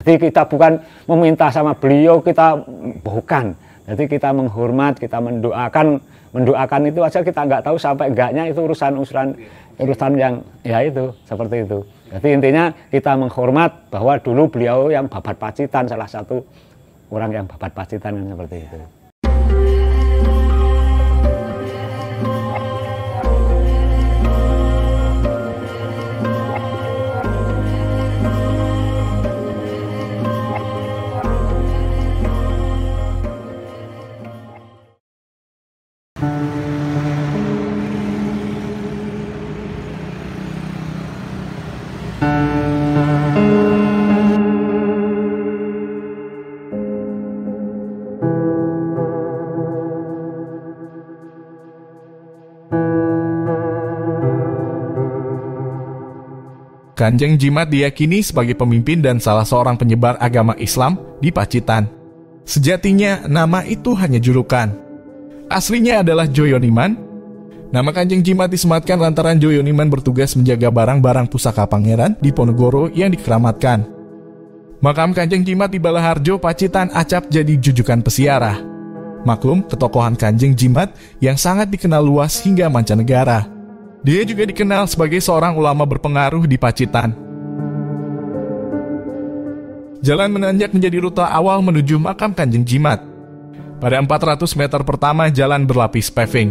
Jadi kita bukan meminta sama beliau, kita bukan. Jadi kita menghormat, kita mendoakan itu aja, kita nggak tahu sampai enggaknya itu urusan yang ya itu seperti itu. Jadi intinya kita menghormat bahwa dulu beliau yang babat Pacitan, salah satu orang yang babat Pacitan kan seperti itu. Kanjeng Jimat diyakini sebagai pemimpin dan salah seorang penyebar agama Islam di Pacitan. Sejatinya, nama itu hanya julukan. Aslinya adalah Joyoniman. Nama Kanjeng Jimat disematkan lantaran Joyoniman bertugas menjaga barang-barang pusaka pangeran di Ponorogo yang dikeramatkan. Makam Kanjeng Jimat di Balaharjo, Pacitan acap jadi jujukan pesiarah. Maklum, ketokohan Kanjeng Jimat yang sangat dikenal luas hingga mancanegara. Dia juga dikenal sebagai seorang ulama berpengaruh di Pacitan. Jalan menanjak menjadi rute awal menuju makam Kanjeng Jimat. Pada 400 meter pertama jalan berlapis paving.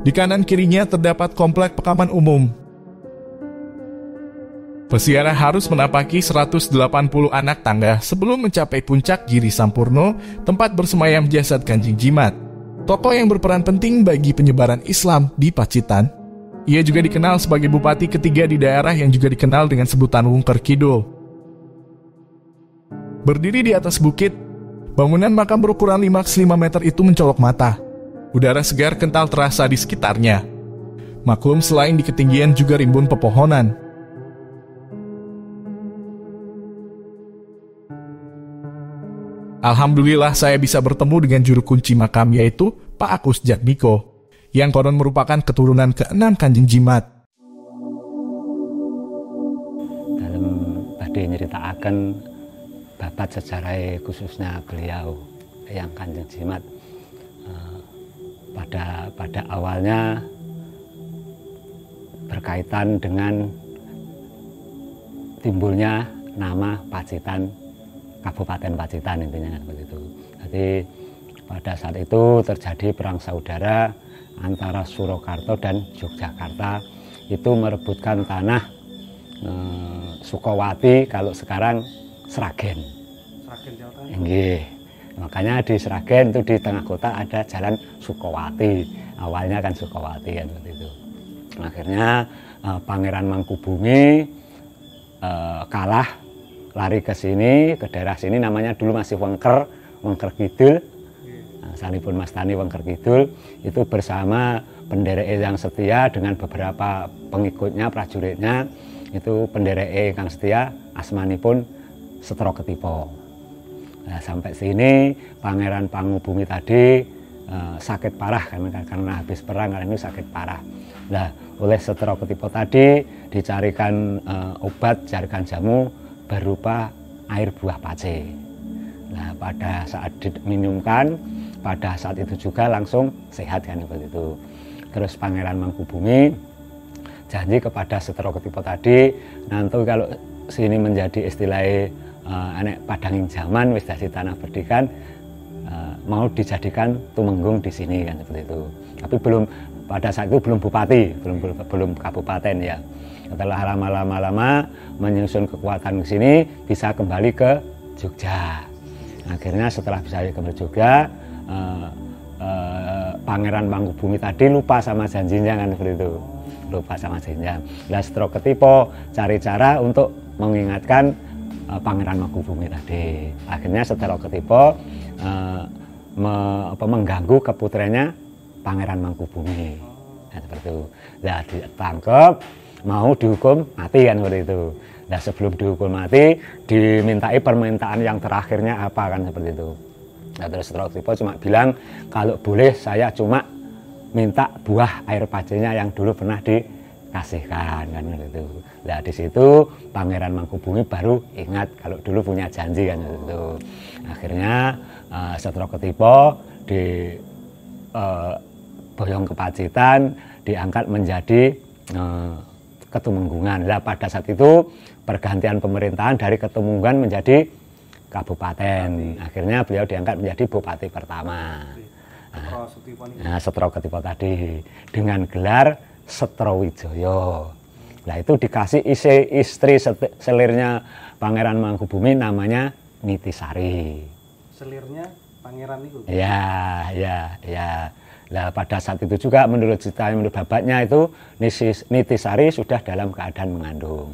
Di kanan kirinya terdapat komplek pemakaman umum. Pesiarah harus menapaki 180 anak tangga sebelum mencapai puncak Giri Sampurno, tempat bersemayam jasad Kanjeng Jimat, tokoh yang berperan penting bagi penyebaran Islam di Pacitan. Ia juga dikenal sebagai bupati ketiga di daerah yang juga dikenal dengan sebutan Wungker Kidul. Berdiri di atas bukit, bangunan makam berukuran 5x5 meter itu mencolok mata. Udara segar kental terasa di sekitarnya. Maklum, selain di ketinggian juga rimbun pepohonan. Alhamdulillah saya bisa bertemu dengan juru kunci makam, yaitu Pak Agus Jatmiko, yang konon merupakan keturunan ke-6 Kanjeng Jimat. Dalam badhe nyeritakan babat sejarah khususnya beliau yang Kanjeng Jimat, pada awalnya berkaitan dengan timbulnya nama Pacitan, Kabupaten Pacitan intinya kan begitu. Jadi pada saat itu terjadi perang saudara antara Surakarta dan Yogyakarta, itu merebutkan tanah Sukawati, kalau sekarang Sragen. Nggih. Makanya di Sragen itu di tengah kota ada jalan Sukawati. Awalnya kan Sukawati kan seperti itu. Akhirnya Pangeran Mangkubumi kalah, lari ke sini, ke daerah sini, namanya dulu masih Wengker Kidul. Salipun Mastani Wengker Kidul itu bersama pendereke yang setia dengan beberapa pengikutnya, prajuritnya, itu pendereke kang setia asmanipun Setro Ketipo. Nah, sampai sini Pangeran Mangkubumi tadi sakit parah karena habis perang, karena ini sakit parah. Nah, oleh Setro Ketipo tadi dicarikan obat, dicarikan jamu berupa air buah pace. Nah, pada saat diminumkan, pada saat itu juga langsung sehat kan seperti itu. Terus Pangeran Mangkubumi janji kepada Setro Ketipo tadi, nanti kalau sini menjadi istilahnya anek padanging zaman, wis dadi tanah berdikan, mau dijadikan tumenggung di sini kan seperti itu. Tapi belum, pada saat itu belum bupati, belum kabupaten ya. Setelah lama-lama menyusun kekuatan ke sini, bisa kembali ke Jogja. Akhirnya setelah bisa kembali ke Jogja, Pangeran Mangkubumi tadi lupa sama janjinya kan seperti itu, lupa sama janjinya. Nah, Setro Ketipo cari cara untuk mengingatkan Pangeran Mangkubumi tadi. Akhirnya Setro Ketipo mengganggu keputranya Pangeran Mangkubumi, nah, seperti itu. Nah, ditangkap, mau dihukum mati kan seperti itu. Nah, sebelum dihukum mati dimintai permintaan yang terakhirnya apa kan seperti itu. Nah, terus Setro Ketipo cuma bilang, kalau boleh saya cuma minta buah air pacenya yang dulu pernah kasihkan kan gitu. Nah di situ Pangeran Mangkubumi baru ingat kalau dulu punya janji kan gitu. Akhirnya Setro Ketipo di Boyong Kepacitan diangkat menjadi Ketumenggungan. Nah pada saat itu pergantian pemerintahan dari Ketumenggungan menjadi kabupaten. Akhirnya beliau diangkat menjadi bupati pertama. Setro Ketipo tadi dengan gelar Setrowijoyo. Nah itu dikasih istri selirnya Pangeran Mangkubumi namanya Nitisari. Selirnya pangeran itu? Ya. Nah pada saat itu juga menurut cerita, menurut babatnya itu Nitisari sudah dalam keadaan mengandung.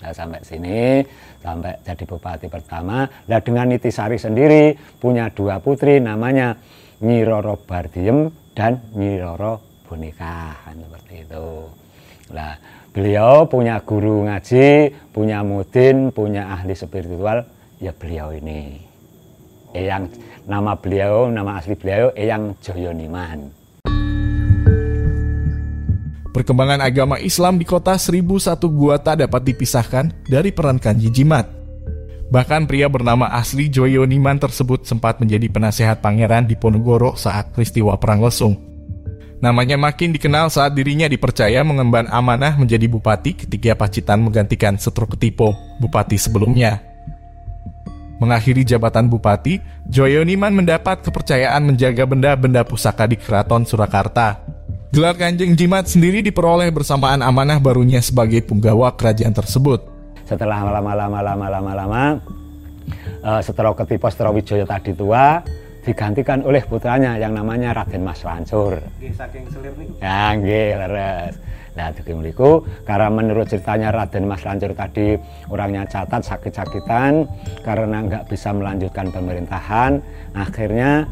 Nah, sampai sini, sampai jadi bupati pertama. Nah dengan Nitisari sendiri punya 2 putri namanya Nyi Roro Bardiem dan Nyi Roro Boneka, kan seperti itu. Nah beliau punya guru ngaji, punya mudin, punya ahli spiritual, ya beliau ini. Eyang nama asli beliau Eyang Joyoniman. Perkembangan agama Islam di kota 1001 Gua tak dapat dipisahkan dari peran Kanjeng Jimat. Bahkan pria bernama asli Joyoniman tersebut sempat menjadi penasehat pangeran di Ponorogo saat peristiwa Perang Lesung. Namanya makin dikenal saat dirinya dipercaya mengemban amanah menjadi bupati ketika Pacitan menggantikan Setro Ketipo, bupati sebelumnya. Mengakhiri jabatan bupati, Joyoniman mendapat kepercayaan menjaga benda-benda pusaka di Keraton Surakarta. Gelar Kanjeng Jimat sendiri diperoleh bersamaan amanah barunya sebagai punggawa kerajaan tersebut. Setelah lama, Setro Ketipo Setrowijoyo tadi tua, digantikan oleh putranya yang namanya Raden Mas Lancur. Saking selir niku. Ya, nggih, leres. Nah, demikian karena menurut ceritanya Raden Mas Lancur tadi orangnya catat, sakit-sakitan karena nggak bisa melanjutkan pemerintahan, akhirnya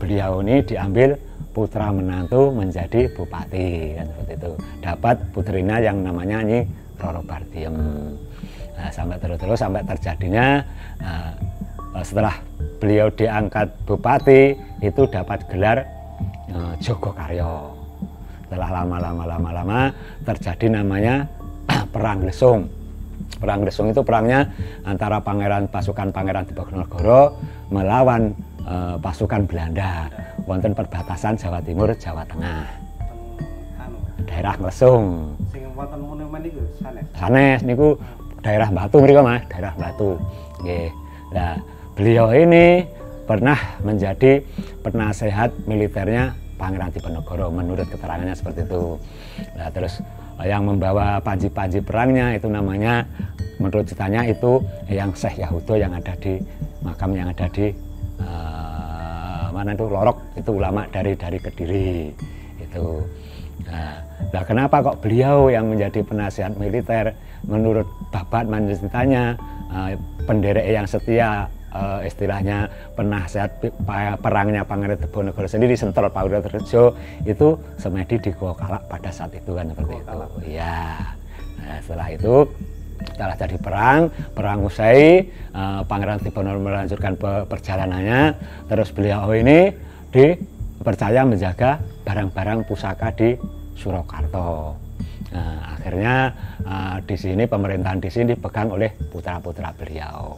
beliau ini diambil putra menantu menjadi bupati, kan seperti itu. Dapat putrinya yang namanya Nyi Roro Bardiem. Nah, sampai terus sampai terjadinya setelah beliau diangkat bupati itu dapat gelar Jogokaryo. Setelah lama terjadi namanya Perang Lesung. Perang Lesung itu perangnya antara pasukan Pangeran Diponegoro melawan pasukan Belanda wonten perbatasan Jawa Timur Jawa Tengah. Daerah Lesung. Sing wonten monumen niku sanes niku daerah Batu mriko Mas, daerah Batu. Nggih. Nah, beliau ini pernah menjadi penasehat militernya Pangeran Diponegoro menurut keterangannya seperti itu. Nah, terus yang membawa panji-panji perangnya itu namanya menurut ceritanya itu yang Syekh Yahudo yang ada di makam yang ada di mana itu Lorok, itu ulama dari Kediri itu. Nah, kenapa kok beliau yang menjadi penasehat militer? Menurut babat ceritanya penderek yang setia, istilahnya penasehat perangnya Pangeran Diponegoro sendiri Sentor Pawurejo itu semedi di Goa Kalak pada saat itu kan seperti itu. Iya. Nah, setelah itu setelah jadi perang usai, Pangeran Diponegoro melanjutkan perjalanannya, terus beliau ini dipercaya menjaga barang-barang pusaka di Surakarta. Nah, akhirnya di sini pemerintahan di sini dipegang oleh putra-putra beliau.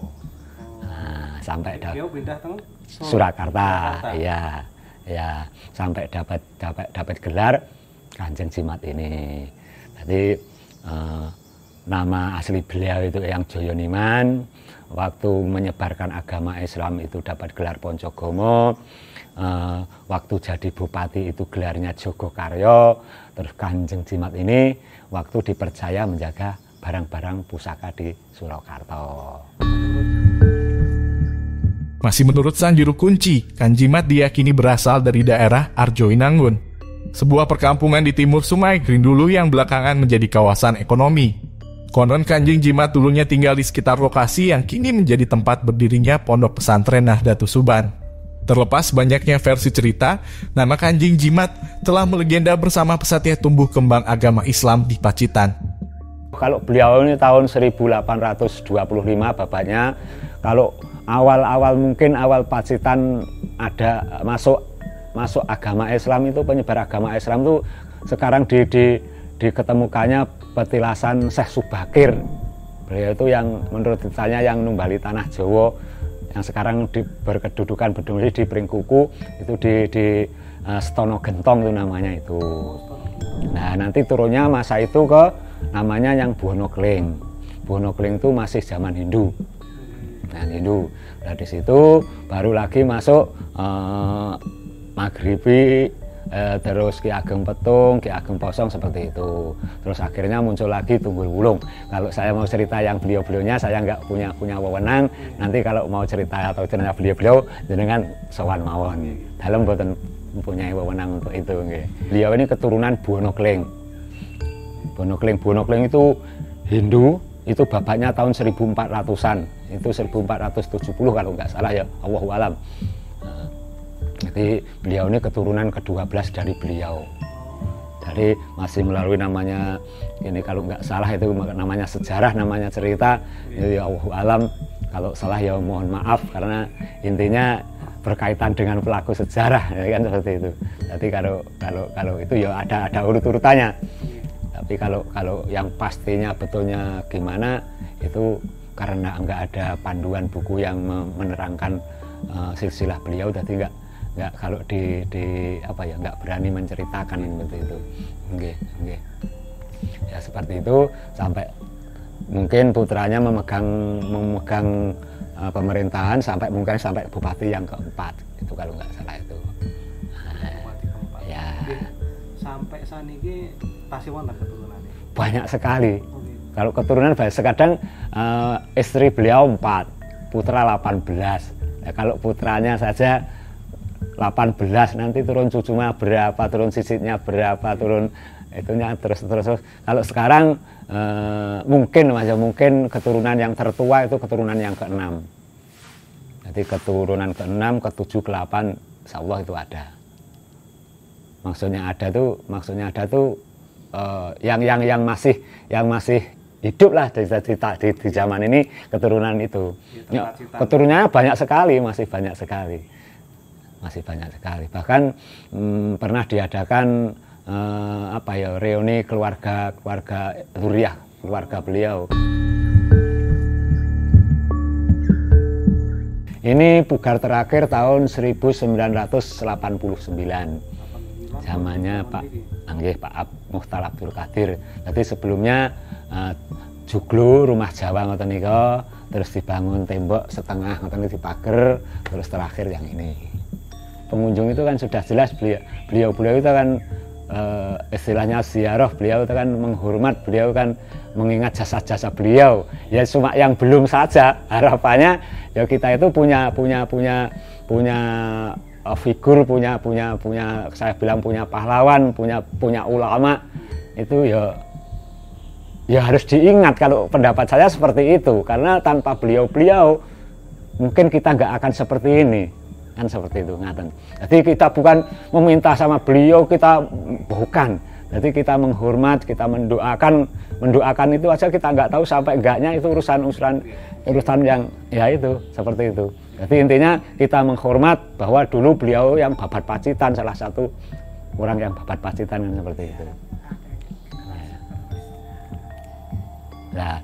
Sampai pindah Surakarta, ya sampai dapat gelar Kanjeng Jimat ini. Jadi nama asli beliau itu Eyang Joyoniman. Waktu menyebarkan agama Islam itu dapat gelar Poncogomo. Waktu jadi bupati itu gelarnya Jogokaryo. Terus Kanjeng Jimat ini waktu dipercaya menjaga barang-barang pusaka di Surakarta. Masih menurut sang juru kunci, Kanjeng Jimat diyakini berasal dari daerah Arjoinangun, sebuah perkampungan di timur Sungai Grindulu yang belakangan menjadi kawasan ekonomi. Konon Kanjeng Jimat dulunya tinggal di sekitar lokasi yang kini menjadi tempat berdirinya Pondok Pesantren Nahdlatul Suban. Terlepas banyaknya versi cerita, nama Kanjeng Jimat telah melegenda bersama pesatria tumbuh kembang agama Islam di Pacitan. Kalau beliau ini tahun 1825 bapaknya, kalau awal mungkin awal Pacitan ada masuk agama Islam itu, penyebar agama Islam itu sekarang diketemukannya petilasan Syekh Subakir. Beliau itu yang menurut ceritanya yang numbali tanah Jawa, yang sekarang berkedudukan berdiri di Pringkuku, itu di Stono Gentong itu namanya itu. Nah nanti turunnya masa itu ke namanya yang Wonokling. Wonokling itu masih zaman Hindu. Nah Hindu. Nah di situ baru lagi masuk Maghribi, terus Ki Ageng Petung, Ki Ageng Posong seperti itu. Terus akhirnya muncul lagi Tunggul Wulung. Kalau saya mau cerita yang beliau-beliaunya saya nggak punya wewenang. Nanti kalau mau cerita atau cerita beliau-beliau dengan sowan mawon. Dalam boten mempunyai wewenang untuk itu. Beliau ini keturunan Wonokling. Wonokling itu Hindu, itu bapaknya tahun 1400-an. Itu 1470 kalau nggak salah ya, Allahu alam. Jadi beliau ini keturunan ke-12 dari beliau. Jadi masih melalui namanya ini kalau nggak salah itu namanya sejarah, namanya cerita. Ya Allahu alam, kalau salah ya mohon maaf karena intinya berkaitan dengan pelaku sejarah ya kan seperti itu. Jadi kalau itu ya ada urut-urutannya. Tapi kalau yang pastinya betulnya gimana itu karena nggak ada panduan buku yang menerangkan silsilah beliau, jadi nggak kalau di apa ya nggak berani menceritakan seperti itu. Nggih. Ya seperti itu sampai mungkin putranya memegang pemerintahan sampai bupati yang keempat itu kalau nggak salah itu. Bupati keempat. Ya. Sampai saat ini tasih wonten keturunannya. Banyak sekali. Kalau keturunan banyak, kadang istri beliau 4, putra 18. Ya, kalau putranya saja 18, nanti turun cucunya berapa, turun sisitnya berapa, turun itunya terus. Kalau sekarang mungkin keturunan yang tertua itu keturunan yang ke-6. Jadi keturunan ke-6, ke-7, ke-8 insyaallah itu ada. Maksudnya ada tuh yang masih hidup lah di zaman ini keturunan itu. Ya, keturunannya banyak sekali, masih banyak sekali. Bahkan pernah diadakan reuni keluarga Zuriyah, keluarga beliau. Ini pugar terakhir tahun 1989. Zamannya Pak Mukhtar Abdul Qadir. Jadi sebelumnya joglo rumah Jawa ngoten nika, terus dibangun tembok setengah ngoten dipager, terus terakhir yang ini. Pengunjung itu kan sudah jelas beliau itu kan istilahnya ziarah, beliau itu kan menghormat, beliau kan mengingat jasa-jasa beliau. Ya cuma yang belum saja, harapannya ya kita itu punya figur, punya saya bilang punya pahlawan, punya ulama itu ya harus diingat. Kalau pendapat saya seperti itu, karena tanpa beliau mungkin kita nggak akan seperti ini kan, seperti itu ngaten. Jadi kita bukan meminta sama beliau, kita bukan. Jadi kita menghormat, kita mendoakan itu aja, kita nggak tahu sampai enggaknya itu urusan yang ya itu seperti itu. Jadi intinya kita menghormat bahwa dulu beliau yang babat Pacitan, salah satu orang yang babat Pacitan kan seperti itu. Nah,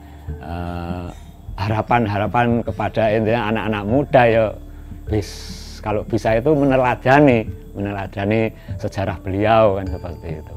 harapan kepada intinya anak-anak muda ya kalau bisa itu meneladani sejarah beliau kan seperti itu.